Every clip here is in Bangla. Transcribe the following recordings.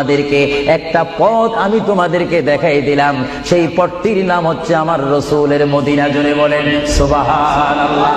তোমাদেরকে একটা পথ আমি তোমাদেরকে দেখাই দিলাম, সেই পথটির নাম হচ্ছে আমার রাসূলের মদিনা। জোরে বলেন সুবহানাল্লাহ।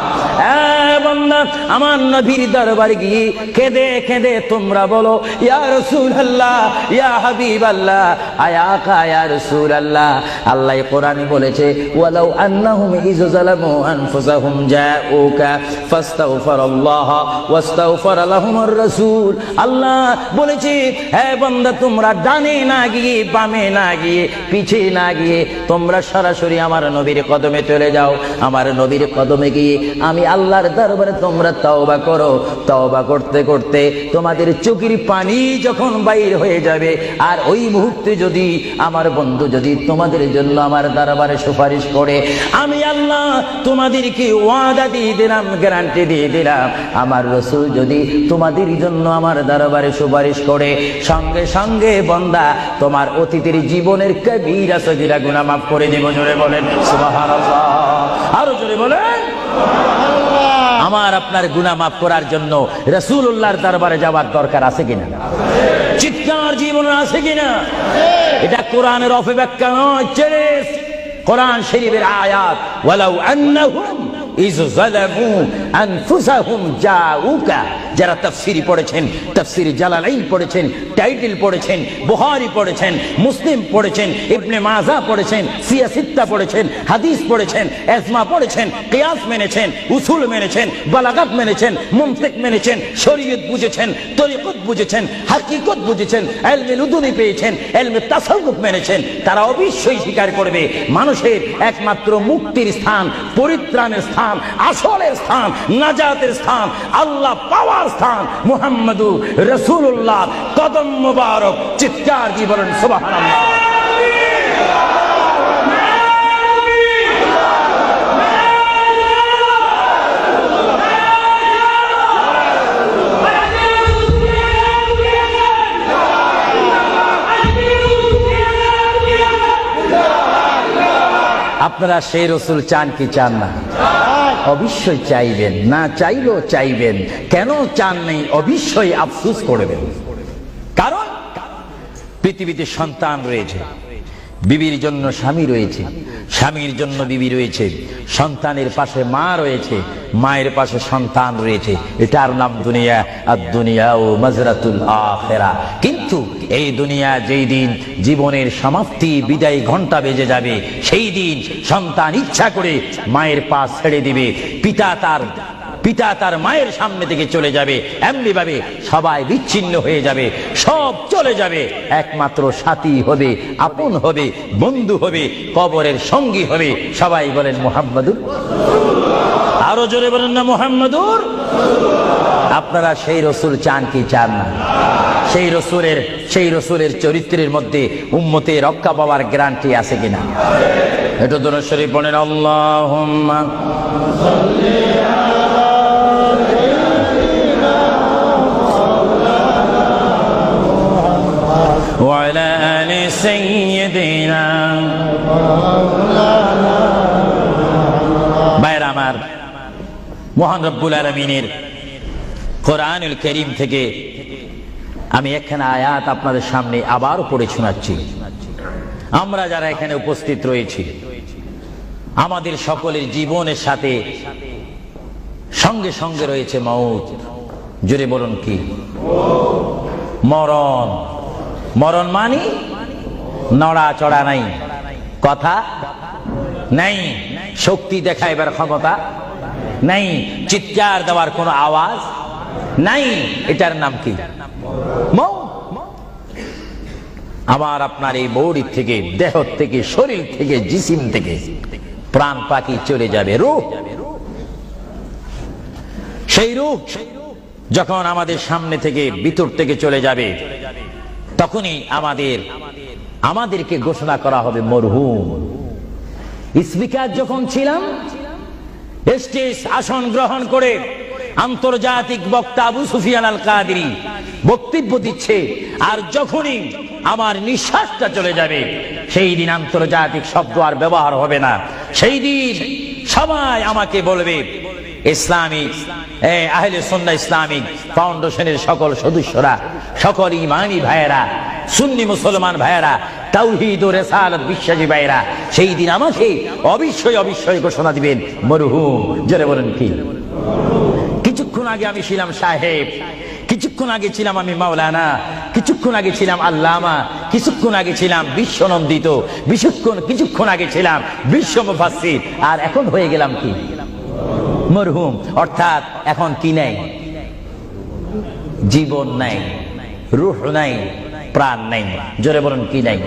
বান্দা, আমার নবীর দরবারে গিয়ে কেঁদে কেঁদে তোমরা বলো, ইয়া রাসূলুল্লাহ, ইয়া হাবিবাল্লাহ, আয়াকা ইয়া রাসূলুল্লাহ। আল্লাহ কোরআনে বলেছে, ওয়ালাউ আন্নাহুম ইয যালামু আনফুসাহুম জাউকা ফাস্তাগফিরুল্লাহ ওয়াস্তাগফার লাহুমুর রাসূল। আল্লাহ বলেছে, হে বান্দা, তোমরা ডানে না গিয়ে, বামে না গিয়ে, পিছে না গিয়ে তোমরা সরাসরি আমার নবীর কদমে চলে যাও। আমার নবীর কদমে গিয়ে আমি আল্লাহর দরবারে তোমরা তওবা করো। তওবা করতে করতে তোমাদের চোখের পানি যখন বাইর হয়ে যাবে, আর ওই মুহূর্তে যদি আমার বন্ধু যদি তোমাদের জন্য আমার দরবারে সুপারিশ করে, আমি আল্লাহ তোমাদেরকে ওয়াদা দিয়ে দিলাম, গ্যারান্টি দিয়ে দিলাম, আমার রাসূল যদি তোমাদের জন্য আমার দরবারে সুপারিশ করে, সঙ্গে সঙ্গে বান্দা তোমার অতীতের জীবনের কবিরা সগীরা গুনাহ মাফ করে দেব। জোরে বলেন সুবহানাল্লাহ। আরো জোরে বলেন সুবহানাল্লাহ। আমার আপনার গুনাহ মাফ করার জন্য রাসূলুল্লাহর দরবারে যাওয়ার দরকার আছে কিনা? চিৎকার জীবন আছে কিনা? এটা কোরআনের অপব্যাখ্যা নয়, কোরআন শরীফের আয়াত। ওয়ালাউ আন্নাহুম ইয যালামু আনফুসাহুম জাউকা। যারা তাফসীর পড়েছেন, তাফসীর জালালাইন পড়েছেন, টাইটেল পড়েছেন, বুখারী পড়েছেন, মুসলিম পড়েছেন, ইবনে মাজাহ পড়েছেন, সিয়াসিত্তা পড়েছেন, হাদিস পড়েছেন, ইজমা পড়েছেন, কিয়াস মেনেছেন, উসুল মেনেছেন, বালাগাত মেনেছেন, মুনতিক মেনেছেন, শরীয়ত বুঝেছেন, তরিকত বুঝেছেন, হাকিকত বুঝেছেন, ইলমে লুদুনি পেয়েছেন, ইলমে তাসাউফ মেনেছেন, তারা অবশ্যই স্বীকার করবে মানুষের একমাত্র মুক্তির স্থান, পরিত্রাণের স্থান, আসলের স্থান, নাজাতের স্থান, আল্লাহ পাওয়ার স্থান মুহাম্মদুর রাসূলুল্লাহ কদম মুবারক। চিৎকার দিয়ে বলেন সুবহানাল্লাহ। আপনারা সেই রাসূল চান কি চান না? অবশ্যই চাইবেন, না চাইলেও চাইবেন। কেন চান নেই? অবশ্যই আফসোস করবেন। কারণ পৃথিবীতে সন্তান রয়েছে, বিবির জন্য স্বামী রয়েছে, স্বামীর জন্য বিবি রয়েছে, সন্তানের পাশে মা রয়েছে, মায়ের পাশে সন্তান রয়েছে। এটার নাম দুনিয়া। আর দুনিয়া ও মাজরাতুল আখিরা। কিন্তু এই দুনিয়া যেই দিন জীবনের সমাপ্তি, বিদায় ঘন্টা বেজে যাবে, সেই দিন সন্তান ইচ্ছা করে মায়ের পা ছেড়ে দিবে, পিতা তার মায়ের সামনে থেকে চলে যাবে, এমনি ভাবে সবাই বিচ্ছিন্ন হয়ে যাবে, সব চলে যাবে। একমাত্র সাথী হবে, আপন হবে, বন্ধু হবে, কবরের সঙ্গী হবে। সবাই বলেন মুহাম্মাদুর। আরো জোরে বলেন না মুহাম্মাদুর। আপনারা সেই রাসূল চান কি চান না? সেই রাসূলের চরিত্রের মধ্যে উম্মতের রক্ষা পাওয়ার গ্যারান্টি আছে কিনা? এটা দরুদ শরীফ বলেন, আল্লাহুম্মা সাল্লি وعلى آل سيدنا। ভাইরা আমার, মহান রব্বুল আলামিনের কোরআনুল কারীম থেকে আমি একখানা আয়াত আপনাদের সামনে আবার পড়ে শোনাচ্ছি। আমরা যারা এখানে উপস্থিত রয়েছি, আমাদের সকলের জীবনের সাথে সঙ্গে সঙ্গে রয়েছে মওত। জোরে বলুন কি? মরণ। মরণ মানে নড়াচড়া নাই, কথা নাই, শক্তি দেখাইবার ক্ষমতা নাই, চিৎকার দেওয়ার কোনো আওয়াজ নাই। এটার নাম কি? মওত। আমার আপনার এই বডি থেকে, দেহ থেকে, শরীর থেকে, জিসিম থেকে প্রাণ পাখি চলে যাবে, রূহ। সেই রূহ যখন আমাদের সামনে থেকে, ভিতর থেকে চলে যাবে, তখনই আমাদেরকে ঘোষণা করা হবে মরহুম। স্পিকার যখন ছিলাম, স্টেজ আসন গ্রহণ করে আন্তর্জাতিক বক্তা আবু সুফিয়ান আল কাদেরী বক্তব্য দিচ্ছে, আর যখনই আমার নিঃশ্বাসটা চলে যাবে, সেই দিন আন্তর্জাতিক শব্দ আর ব্যবহার হবে না। সেই দিন সবাই আমাকে বলবে, ইসলামিক আহলে সুন্নাহ ইসলামিক ফাউন্ডেশনের সকল সদস্যরা, সকল ইমানি ভাইয়েরা, সুন্নি মুসলমান ভাইয়েরা, তাওহীদ ও রিসালাত বিশ্বাসী ভাইয়েরা, সেই দিন আমাকে অবশ্যই অবশ্যই ঘোষণা দিবেন মরহুম। জোরে বলেন কি? কিছুক্ষণ আগে আমি ছিলাম সাহেব, কিছুক্ষণ আগে ছিলাম আমি মাওলানা, কিছুক্ষণ আগে ছিলাম আল্লামা, কিছুক্ষণ আগে ছিলাম বিশ্বনন্দিত, কিছুক্ষণ আগে ছিলাম বিশ্ব মুফাসসির, আর এখন হয়ে গেলাম কি? মরহুম। অর্থাৎ এখন কি নাই? জীবন নাই, রূহ নাই, প্রাণ নাই। জোরে বলেন কি নাই?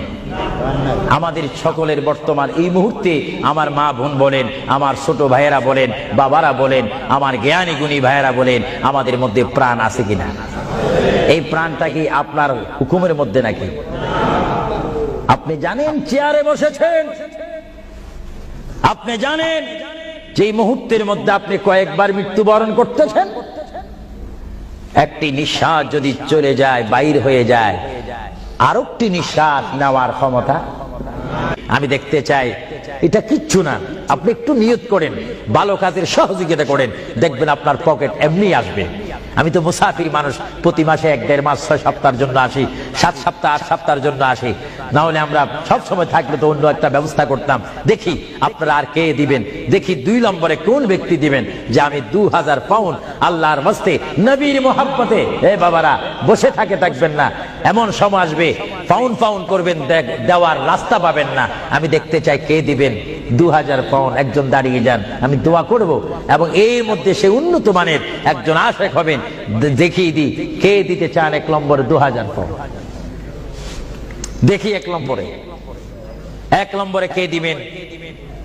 আমাদের সকলের বর্তমান এই মুহূর্তে আমার মা বোন বলেন, আমার ছোট ভাইয়েরা বলেন, বাবারা বলেন, আমার জ্ঞানী গুণী ভাইয়েরা বলেন, আমাদের মধ্যে প্রাণ আছে কিনা? এই প্রাণটা কি আপনার হুকুমের মধ্যে নাকি? আপনি জানেন চেয়ারে বসেছেন, আপনি জানেন যে মুহূর্তের মধ্যে আপনি কয়েকবার মৃত্যুবরণ করতেছেন। একটি নিঃশ্বাস যদি চলে যায়, বাইর হয়ে যায়, আরেকটি নিঃশ্বাস নেওয়ার ক্ষমতা আমি দেখতে চাই। এটা কিচ্ছু না, আপনি একটু নিয়ত করেন, ভালো কাজের সহযোগিতা করেন, দেখবেন আপনার পকেট এমনি আসবে। আমি তো মুসাফির মানুষ, প্রতি মাসে 1-1.5 মাস 6 সপ্তাহের জন্য আসি, 7 সপ্তাহ 8 সপ্তাহের জন্য আসি। না হলে আমরা সব সময় থাকলে তো অন্য একটা ব্যবস্থা করতাম। দেখি আপনারা আর কে দিবেন, দেখি 2 নম্বরে কোন ব্যক্তি দিবেন যে আমি 2000 পাউন্ড আল্লাহর ওয়াস্তে নবীর মোহাব্বতে। এ বাবারা, বসে থাকবেন না, এমন সময় আসবে পাউন্ড পাউন্ড করবেন, দেওয়ার রাস্তা পাবেন না। আমি দেখতে চাই কে দিবেন 2000 পাউন্ড। একজন দাঁড়িয়ে যান, আমি দোয়া করব, এবং এর মধ্যে সে উন্নত মানের একজন আশেক হবেন। দেখিয়ে দিই কে দিতে চান 1 নম্বরে 2000 পাউন্ড। দেখি 1 নম্বরে কে দিবেন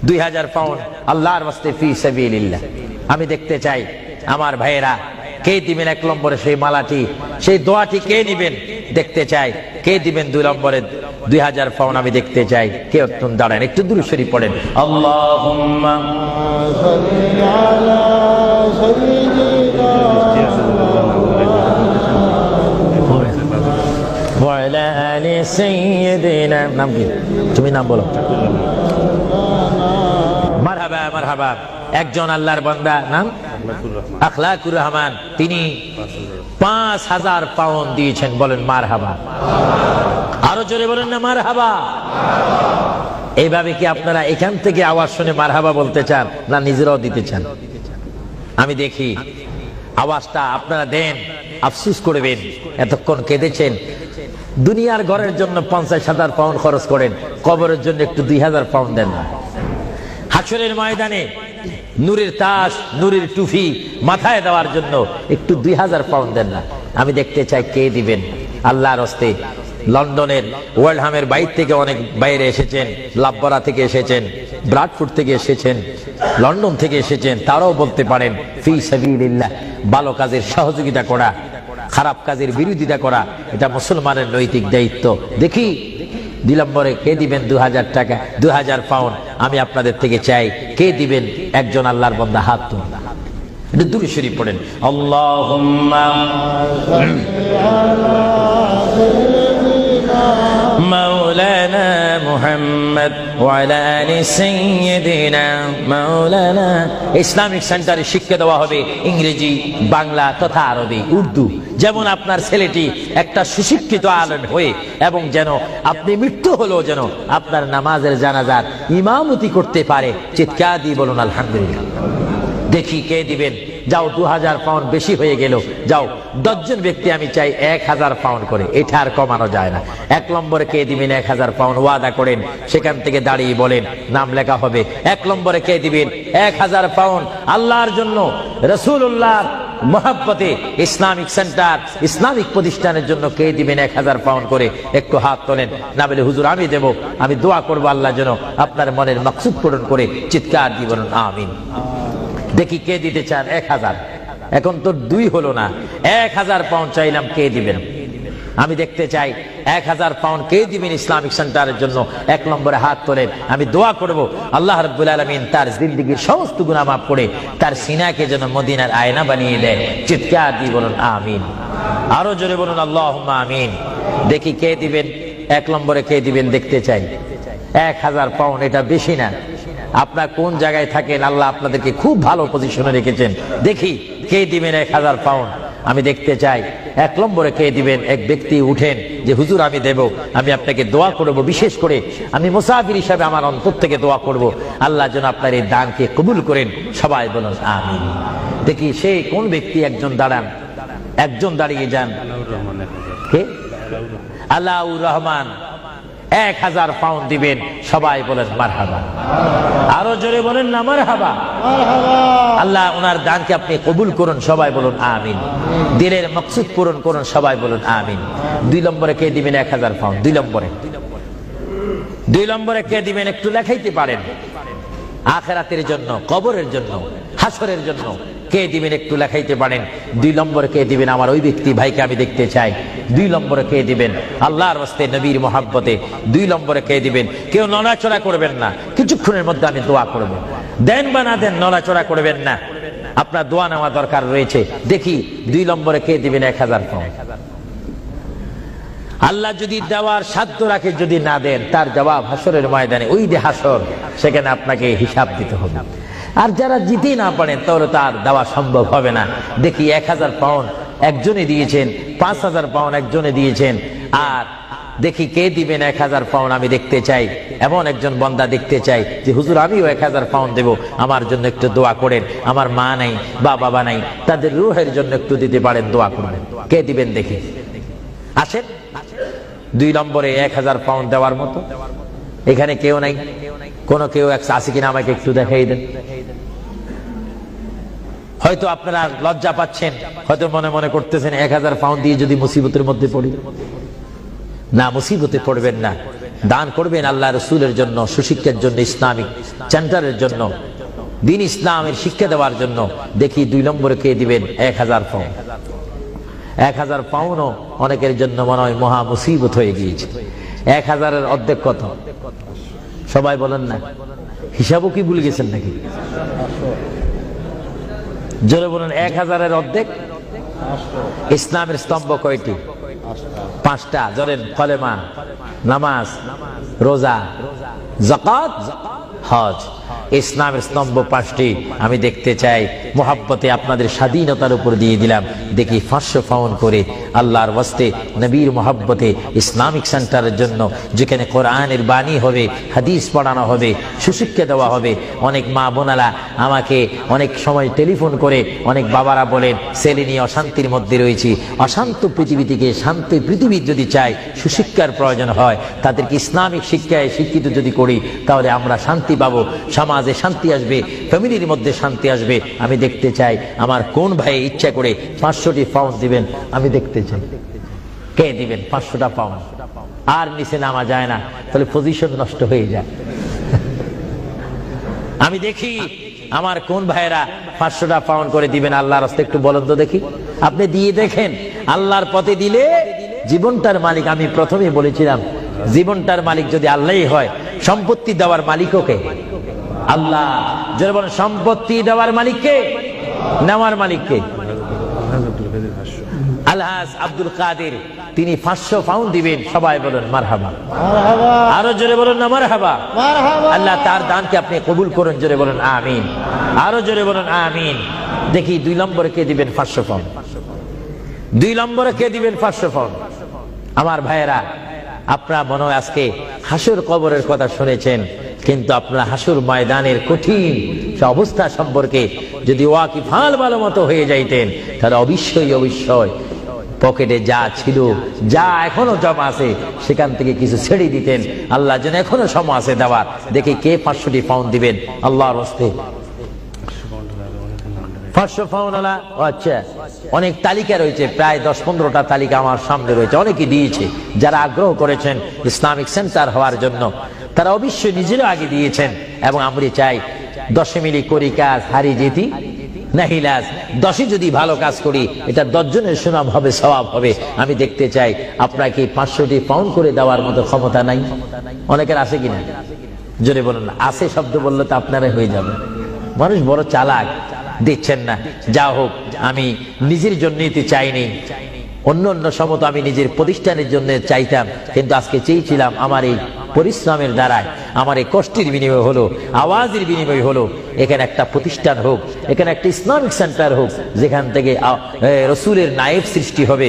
2000 পাউন্ড আল্লাহর ওয়াস্তে ফি সাবিলিল্লাহ। আমি দেখতে চাই আমার ভাইয়েরা কে দিবেন 1 নম্বরে সেই মালাটি, সেই দোয়াটি কে নিবেন দেখতে চাই। কে দিবেন 2 নম্বরে 2000 পাউন্ড? আমি দেখতে চাই কে। একটু দাঁড়ান, একটু দুরূদ শরীফ পড়েন। আল্লাহুম্মা সাল্লি আলা সাইয়্যিদিনা ওয়া আলা আলি সাইয়্যিদিনা। নাম কি? তুমি নাম বলো। মারহাবা মারহাবা। একজন আল্লাহর বান্দা, নাম আখলাকুর রহমান, তিনি 5000 পাউন্ড দিয়েছেন। বলেন মারহাবা। আরো জোরে বলেন না মারহাবা। এইভাবে কি আপনারা এখান থেকে আওয়াজ শুনে মারহাবা বলতে চান, না নিজেরাও দিতে চান? আমি দেখি আওয়াজটা আপনারা দেন, আফসোস করবেন। এতক্ষণ কেঁদেছেন, দুনিয়ার ঘরের জন্য 50,000 পাউন্ড খরচ করেন, কবরের জন্য একটু 2000 পাউন্ড দেন না। হাশরের ময়দানে নূরের তাজ, নূরের টুফি মাথায় দেওয়ার জন্য একটু 2000 পাউন্ড দেন না। আমি দেখতে চাই কে দিবেন আল্লাহর হস্তে। লন্ডনের ওয়ার্ল্ডহামের বাইরে থেকে অনেক বাইরে এসেছেন, লাভবরা থেকে এসেছেন, ব্রাডফোর্ড থেকে এসেছেন, লন্ডন থেকে এসেছেন। তারাও বলতে পারেন ফি সাবিলিল্লাহ। ভালো কাজের সহযোগিতা করা, খারাপ কাজের বিরোধিতা করা, এটা মুসলমানের নৈতিক দায়িত্ব। দেখি 2 নম্বরে কে দিবেন 2000 টাকা, 2000 পাউন্ড? আমি আপনাদের থেকে চাই কে দিবেন। একজন আল্লাহর বান্দা হাত তুলুন, এটা দুরূদ শরীফ পড়েন। আল্লাহুম্মা মাওলানা মুহাম্মদ ওয়া আলা আলি সাইয়্যিদিনা মাওলানা। ইসলামিক সেন্টারে শিক্ষা দেওয়া হবে ইংরেজি, বাংলা তথা আরবি, উর্দু। যেমন আপনার ছেলেটি একটা সুশিক্ষিত আলেম হয়ে, এবং যেন আপনি মৃত্যু হলেও যেন আপনার নামাজের জানাজার ইমামতি করতে পারে। চিৎকার দিয়ে বলুন আলহামদুলিল্লাহ। দেখি কে দিবেন। যাও 2000 পাউন্ড বেশি হয়ে গেল, যাও 10 জন ব্যক্তি আমি চাই 1000 পাউন্ড করে, এটা আর কমানো যায় না। 1 নম্বরে কে দিবেন 1000 পাউন্ড? ওয়াদা করেন, সেখান থেকে দাঁড়িয়ে বলেন, নাম লেখা হবে। 1 নম্বরে কে দিবেন 1000 পাউন্ড আল্লাহর জন্য, রাসূলুল্লাহর মহব্বতে ইসলামিক সেন্টার, ইসলামিক প্রতিষ্ঠানের জন্য কে দিবেন 1000 পাউন্ড করে? একটু হাত তোলেন। না বলে হুজুর আমি দেব, আমি দোয়া করবো আল্লাহ যেন আপনার মনের মাকসুদ পূরণ করে। চিৎকার দিয়ে বলুন আমিন। দেখি কে দিতে চান 1000। এখন তো 2 হলো না, 1000 পাউন্ড চাইলাম, কে দিবেন? আমি দেখতে চাই 1000 পাউন্ড কে দিবেন ইসলামিক সেন্টারের জন্য? 1 নম্বরে হাত তোলেন। আমি দোয়া করব আল্লাহ রাব্বুল আলামিন তার জিন্দেগীর সমস্ত গুনাহ মাফ করে তার সিনাকে যেন মদিনার আয়না বানিয়ে দেয়। চিৎকার দিয়ে বলুন আমিন। আরো জোরে বলুন আল্লাহুম্মা আমিন। দেখি কে দিবেন 1 নম্বরে কে দিবেন দেখতে চাই। 1000 পাউন্ড এটা বেশি না। আপনার কোন জায়গায় থাকেন, আল্লাহ আপনাদেরকে খুব ভালো পজিশনে রেখেছেন। দেখি কে দিবেন 1000 পাউন্ড আমি দেখতে চাই 1 নম্বরে কে দিবেন? এক ব্যক্তি উঠেন যে হুজুর আমি দেব, আমি আপনাকে দোয়া করব, বিশেষ করে আমি মুসাফির হিসাবে আমার অন্তর থেকে দোয়া করব আল্লাহ যেন আপনার এই দানকে কবুল করেন। সবাই বলুন আমিন। দেখি সেই কোন ব্যক্তি? একজন দাঁড়ান, একজন দাঁড়িয়ে যান। কে? আলাউর রহমান 1000 পাউন্ড দিবেন। সবাই বলেন মারহাবা। আরো জোরে বলেন না মারহাবা। আল্লাহ ওনার দানকে আপনি কবুল করুন। সবাই বলুন আমিন। দিলের মকসুদ পূরণ করুন। সবাই বলুন আমিন। 2 নম্বরে কে দিবেন? 1000 পাউন্ড। 2 নম্বরে কে দিবেন? একটু লেখাইতে পারেন। আখিরাতের জন্য, কবরের জন্য, হাসরের জন্য কে দিবেন? একটু লেখাইতে পারেন। 2 নম্বরে কে দিবেন? আমার ওই ব্যক্তি ভাইকে আমি দেখতে চাই। 2 নম্বরে কে দিবেন? আল্লাহর ওয়াস্তে, নবীর মোহাব্বতে 2 নম্বরে কে দিবেন? কেউ নড়াচড়া করবেন না, কিছুক্ষণের মধ্যে আমি দোয়া করব। দেন বা না দেন, নড়াচড়া করবেন না, আপনার দোয়া নেওয়া দরকার রয়েছে। দেখি 2 নম্বরে কে দিবেন? 1000 পাউন্ড। আল্লাহ যদি দেওয়ার সাধ্য রাখে, যদি না দেন তার জবাব হাসরের ময়দানে, ওই যে হাসর, সেখানে আপনাকে হিসাব দিতে হবে। আর যারা জিতে না পারেন তাহলে তার দেওয়া সম্ভব হবে না। দেখি 1000 পাউন্ড একজনে দিয়েছেন, 5000 পাউন্ড একজনে দিয়েছেন। আর দেখি কে দিবেন 1000 পাউন্ড? আমি দেখতে চাই এমন একজন বান্দা দেখতে চাই যে হুজুর আমিও 1000 পাউন্ড দেব, আমার জন্য একটু দোয়া করেন। আমার মা নাই বা বাবা নাই, তাদের রূহের জন্য একটু দিতে পারেন, দোয়া করবেন। কে দিবেন দেখি? আসেন। 2 নম্বরে 1000 পাউন্ড দেওয়ার মতো এখানে কেউ নাই? কেউ আছে কিনা? আমাকে একটু দেখাই দেন। হয়তো আপনারা লজ্জা পাচ্ছেন, হয়তো মনে মনে করতেছেন 1000 পাউন্ড দিয়ে যদি মুসিবতের মধ্যে পড়ি। না, মুসিবতে পড়বেন না। দান করবেন আল্লাহ রসুলের জন্য, সুশিক্ষার জন্য, ইসলামিক সেন্টারের জন্য, দিন ইসলামের শিক্ষা দেওয়ার জন্য। দেখি 2 নম্বরে কে দিবেন? 1000 পাউন্ড। 1000 পাউন্ডও অনেকের জন্য মনে হয় মহা মুসিবত হয়ে গিয়েছে। 1000-এর অর্ধেক কত? সবাই বলেন না। হিসাবও কি ভুলে গেছেন নাকি? জোরে বলেন। 1000-এর অর্ধেক? ইসলামের স্তম্ভ কয়টি? 5টা। জোরেন। কলেমা, নামাজ, রোজা, যাকাত, হজ। ইসলামের স্তম্ভ 5টি। আমি দেখতে চাই মোহাব্বতে আপনাদের স্বাধীনতার উপর দিয়ে দিলাম। দেখি 500 পাউন্ড করে আল্লাহর ওয়াস্তে, নবীর মোহাব্বতে, ইসলামিক সেন্টারের জন্য, যেখানে কোরআনের বাণী হবে, হাদিস পড়ানো হবে, সুশিক্ষা দেওয়া হবে। অনেক মা বোনেরা আমাকে অনেক সময় টেলিফোন করে, অনেক বাবারা বলেন ছেলে নিয়ে অশান্তির মধ্যে রয়েছি। অশান্ত পৃথিবী থেকে শান্তি পৃথিবী যদি চাই, সুশিক্ষার প্রয়োজন হয়, তাদেরকে ইসলামিক শিক্ষায় শিক্ষিত যদি করি, তাহলে আমরা শান্তি পাবো, সমাজে শান্তি আসবে, ফ্যামিলির মধ্যে শান্তি আসবে। আমি দেখতে চাই আমার কোন ভাই ইচ্ছা করে 500টি পাউন্ড দিবেন? আমি দেখতে চাই কে দিবেন 500টা পাউন্ড। আর নিচে নামা যায় না, তাহলে পজিশন নষ্ট হয়ে যায়। আমি দেখি আমার কোন ভাইরা 500টা পাউন্ড করে দিবেন আল্লাহর রাস্তায়। একটু বলেন তো দেখি। আপনি দিয়ে দেখেন, আল্লাহর পথে দিলে জীবনটার মালিক, আমি প্রথমেই বলেছিলাম, জীবনটার মালিক যদি আল্লাহই হয়, সম্পত্তি দেওয়ার মালিকও কে? আল্লাহ। যারা বলেন সম্পত্তি দেওয়ার মালিক কে, নেওয়ার মালিক কে? আলহাজ আব্দুল কাদের, তিনি 500 পাউন্ড দিবেন। সবাই বলেন মারহাবা। আরো জোরে বলেন না মারহাবা। আল্লাহ তার দানকে আপনি কবুল করুন। জোরে বলেন আমিন। আরো জোরে বলেন আমিন। দেখি 2 নম্বরে কে দিবেন 500 পাউন্ড? 2 নম্বরে কে দিবেন 500 পাউন্ড? আমার ভাইয়েরা, আপনারা মনে হয় আজকে হাসর কবরের কথা শুনেছেন, কিন্তু আপনারা হাসর ময়দানের কঠিন অবস্থা সম্পর্কে যদি ওয়াকিফাল ভালো মতো হয়ে যাইতেন, তাহলে অবশ্যই পকেটে যা ছিল, যা এখনো জমা আছে, সেখান থেকে কিছু ছেড়ে দিতেন। আল্লাহ যেন এখনো সময় আছে দেওয়ার। দেখি কে 500টি পাউন্ড দিবেন আল্লাহর হস্তে? 500 পাউন্ড। আচ্ছা, অনেক তালিকা রয়েছে, প্রায় 10-15টা তালিকা আমার সামনে রয়েছে। অনেকে দিয়েছে, যারা আগ্রহ করেছেন ইসলামিক সেন্টার হওয়ার জন্য, তারা অবশ্যই নিজেরও আগে দিয়েছেন। এবং আমরা চাই 10 মিলি করি কাজ, হারি যেতি নাহিলাজ। 10 যদি ভালো কাজ করি, এটা 10 জনের সুনাম হবে, সওয়াব হবে। আমি দেখতে চাই আপনাকে 500টি পাউন্ড করে দেওয়ার মতো ক্ষমতা নাই? অনেকের আছে কিনা? জোরে বলুন না। আছে শব্দ বললে তো আপনারাই হয়ে যাবে। মানুষ বড় চালাক, দিচ্ছেন না। যা হোক, আমি নিজের জন্য নিতে চাইনি। অন্য সময় আমি নিজের প্রতিষ্ঠানের জন্য চাইতাম, কিন্তু আজকে চেয়েছিলাম আমার এই পরিশ্রমের দ্বারায়, আমার এই কষ্টের বিনিময় হলো, আওয়াজের বিনিময় হলো, এখানে একটা প্রতিষ্ঠান হোক, এখানে একটা ইসলামিক সেন্টার হোক, যেখান থেকে রসুলের নায়েব সৃষ্টি হবে,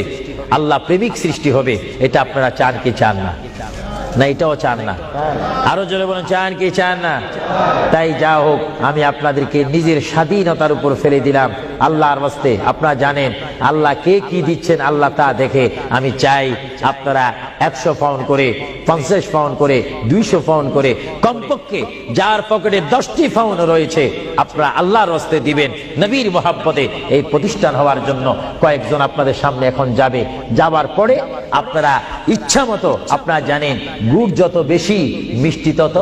আল্লাহ প্রেমিক সৃষ্টি হবে। এটা আপনারা চান কি চান না? না এটাও চান না? আরো জোরে বলেন, চান কি চান না? তাই যা হোক, আমি আপনাদেরকে নিজের স্বাধীনতার উপর ফেলে দিলাম আল্লাহর ওয়াস্তে। আপনারা জানেন আল্লাহ কে কি দিচ্ছেন, আল্লাহ তা দেখে। আমি চাই আপনারা 100 পাউন্ড করে, 50 পাউন্ড করে, 200 পাউন্ড করে, কমপক্ষে যার পকেটে 10টি পাউন্ড রয়েছে আপনারা আল্লাহর ওয়াস্তে দিবেন নবীর মহব্বতে এই প্রতিষ্ঠান হওয়ার জন্য। কয়েকজন আপনাদের সামনে এখন যাবে, যাবার পরে আপনারা ইচ্ছা মতো, আপনারা জানেন গুড় যত বেশি মিষ্টি তত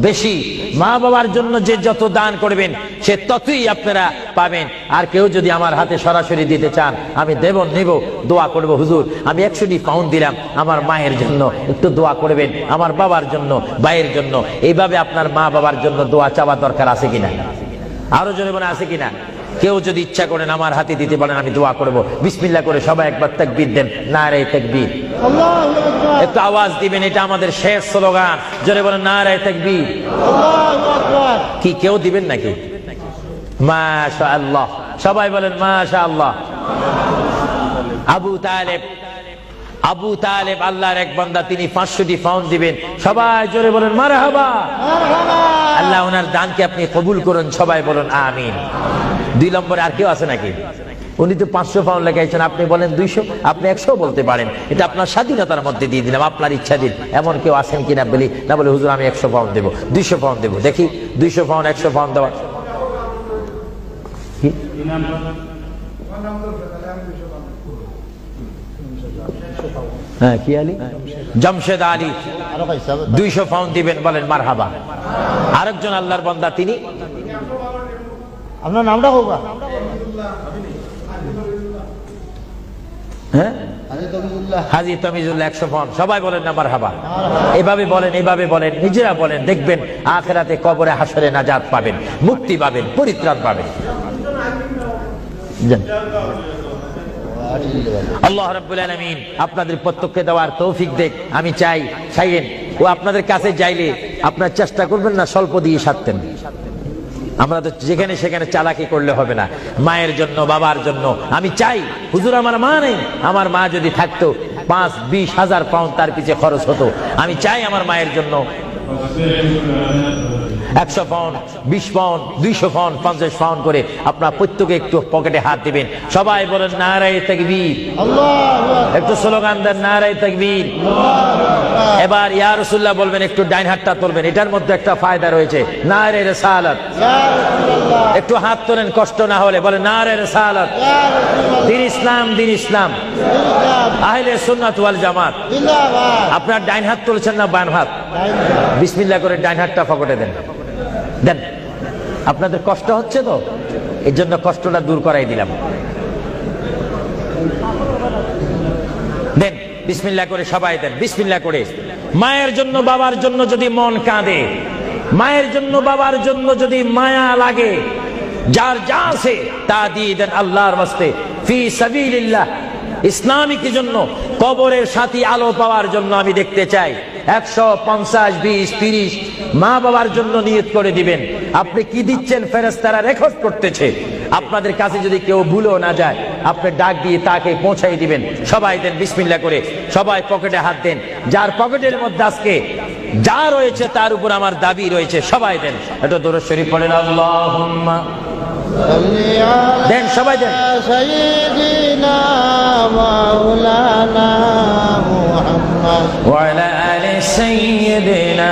বেশি। মা বাবার জন্য যে যত দান করবেন সে ততই আপনারা পাবেন। আর কেউ যদি আমার হাতে সরাসরি দিতে চান, আমি দেব, নেব, দোয়া করব, হুজুর আমি 100 পাউন্ড দিলাম, আমার মায়ের জন্য একটু দোয়া করবেন, আমার বাবার জন্য, ভাইয়ের জন্য। এইভাবে আপনার মা বাবার জন্য দোয়া চাওয়া দরকার আছে কিনা? আরো জোরে বলে আছে কিনা? কেউ যদি ইচ্ছা করেন আমার হাতে দিতে পারেন, আমি দোয়া করব। বিসমিল্লাহ করে সবাই একবার তাকবীর দেন, নারে তাকবীর। একটু আওয়াজ দিবেন, এটা আমাদের শেষ স্লোগান। জোরে বলেন নারে তাকবীর। কি কেউ দিবেন নাকি? মাশাআল্লাহ, সবাই বলেন মাশাআল্লাহ। আবু তালেব আল্লাহর এক বান্দা, তিনি 500টি পাউন্ড দিবেন। সবাই জোরে বলেন মারহাবা। আল্লাহ ওনার দানকে আপনি কবুল করুন, সবাই বলুন আমিন। 2 নম্বরে আর কেউ আছে নাকি? উনি তো 500 পাউন্ড লেখাইছেন, আপনি বলেন 200, আপনি 100 বলতে পারেন। এটা আপনার স্বাধীনতার মধ্যে দিয়ে দিলাম, আপনার ইচ্ছা দিন। এমন কেউ আছেন কিনা বলি না, বলে হুজুর আমি 100 পাউন্ড দেবো, 200 পাউন্ড দেবো। দেখি 200 পাউন্ড, 100 পাউন্ড দেওয়া। হ্যাঁ, কি আলী? জমশেদ আলী 200 পাউন্ড দিবেন, বলেন মারহাবা। আরেকজন আল্লাহর বান্দা, তিনি আপনার নামটা হোক, হ্যাঁ হাজী তমিজুল্লাহ 100 পাউন্ড। সবাই বলেন না মারহাবা। এভাবে বলেন, এভাবে বলেন, নিজেরা বলেন, দেখবেন আখিরাতে কবরে হাসরে নাজাত পাবেন, মুক্তি পাবেন, পরিত্রাণ পাবেন। আল্লাহ রাব্বুল আলামিন আপনাদের প্রত্যেককে দেওয়ার তৌফিক দেখ। আমি চাই চাইেন ও আপনাদের কাছে যাইলে আপনার চেষ্টা করবেন না স্বল্প দিয়ে সারতেন। আমরা তো যেখানে সেখানে চালাকি করলে হবে না। মায়ের জন্য, বাবার জন্য আমি চাই, হুজুর আমার মা নেই, আমার মা যদি থাকতো 5-20 হাজার পাউন্ড তার পিছিয়ে খরচ হতো। আমি চাই আমার মায়ের জন্য 100 পাউন্ড, 20 পাউন্ড, 200 পাউন্ড, 50 পাউন্ড করে আপনার প্রত্যেকে একটু পকেটে হাত দিবেন। সবাই বলেন নারে তাকবীর। একটু স্লোগান দেন নারে তাকবীর। এবার ইয়া রাসূলুল্লাহ বলবেন, একটু ডাইন হাতটা তুলবেন, এটার মধ্যে একটা ফায়দা রয়েছে, নারে রিসালাত। একটু হাত তোলেন কষ্ট না হলে, বলেন নারে রিসালাত। দিন ইসলাম, দিন ইসলাম, আহলে সুন্নাত ওয়াল জামাত। আপনার ডাইন হাত তুলছেন না বাম হাত? বিসমিল্লাহ করে ডাইন হাতটা পকেটে দেন, দেন। আপনাদের কষ্ট হচ্ছে তো, এর জন্য কষ্টটা দূর করাই দিলাম। দেন বিসমিল্লাহ করে, সবাই দেন বিসমিল্লাহ করে। মায়ের জন্য, বাবার জন্য যদি মন কাঁদে, মায়ের জন্য, বাবার জন্য যদি মায়া লাগে, যার যা আছে তা দিয়ে দেন আল্লাহর ওয়াস্তে, ফি সাবিলিল্লাহ। ইসলামিক জন্য, কবরের সাথী আলো পাওয়ার জন্য আমি দেখতে চাই 100, 50, 20, 30 মা বাবার জন্য নিয়ত করে দিবেন। আপনি কি দিচ্ছেন ফেরেশতারা রেকর্ড করতেছে। আপনাদের কাছে যদি কেউ ভুলেও না যায়, আপনি ডাক দিয়ে তাকে পৌঁছাই দিবেন। সবাই দেন বিসমিল্লাহ করে, সবাই পকেটে হাত দেন। যার পকেটের মধ্যে আজকে যা রয়েছে তার উপর আমার দাবি রয়েছে, সবাই দেন। এটা দরুদ শরীফ পড়েন, আল্লাহুম্মা দেন, সবাই দেন। সাইয়্যিদিনা মাওলানা মুহাম্মদ ওয়া আলা আলি সাইয়্যিদিনা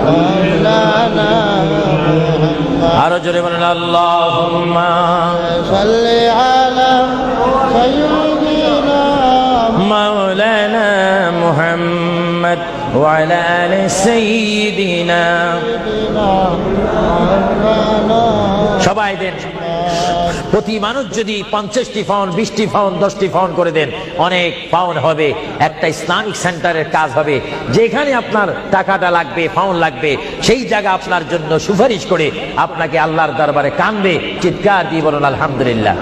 মাওলানা মুহাম্মদ। আরো জোরে বলেন আল্লাহুম্মা সাল্লি আলা সাইয়্যিদিনা মাওলানা মুহাম্মদ ওয়া আলা আলি সাইয়্যিদিনা। সবাই দেন। প্রতি মানুষ যদি 50টি পাউন্ড, 20টি পাউন্ড, 10টি পাউন্ড করে দেন, অনেক পাউন্ড হবে। একটা ইসলামিক সেন্টারের কাজ হবে, যেখানে আপনার টাকাটা লাগবে, পাউন্ড লাগবে, সেই জায়গা আপনার জন্য সুপারিশ করে আপনাকে আল্লাহর দরবারে কানবে, চিৎকার দিয়ে বলুন আলহামদুলিল্লাহ।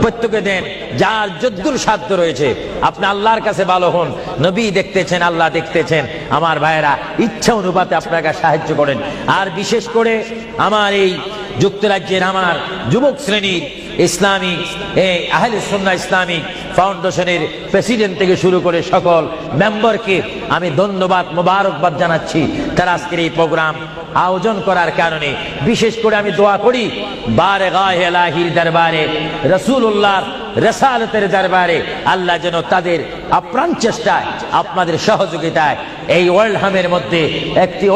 প্রত্যেকে দেন, যার যদ্দুর সাধ্য রয়েছে। আপনি আল্লাহর কাছে ভালো হন, নবী দেখতেছেন, আল্লাহ দেখতেছেন। আমার ভাইয়েরা, ইচ্ছা অনুপাতে আপনাকে সাহায্য করেন। আর বিশেষ করে আমার এই যুক্তরাজ্যের আমার যুবক শ্রেণীর ইসলামী আহলে সুন্নাহ ইসলামিক ফাউন্ডেশনের প্রেসিডেন্ট থেকে শুরু করে সকল মেম্বারকে আমি ধন্যবাদ, মোবারকবাদ জানাচ্ছি। তারা আজকের এই প্রোগ্রাম আয়োজন করার কারণে বিশেষ করে আমি দোয়া করি, বারগাহে ইলাহির দরবারে, রাসূলুল্লাহর রিসালাতের দরবারে আল্লাহ যেন তাদের আপ্রাণ চেষ্টায়, আপনাদের সহযোগিতায় এই ওয়ার্ল্ড হামের মধ্যে একটি